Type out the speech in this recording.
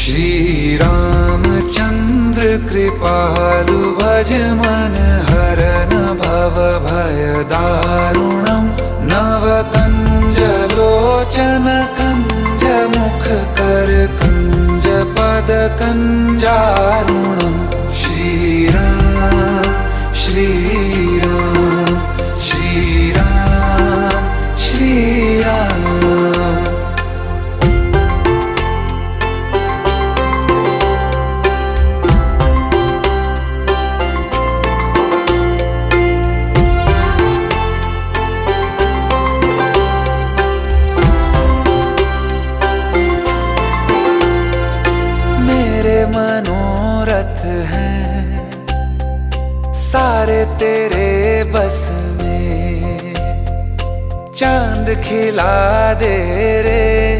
श्री रामचंद्र कृपालु भज मन हरन भव भय दारुणम् नव कंज लोचन कंज मुख कर कंज पद कंजारुणम् श्री राम श्री राम श्री राम श्री राम। मनोरथ हैं सारे तेरे बस में, चांद खिला दे रे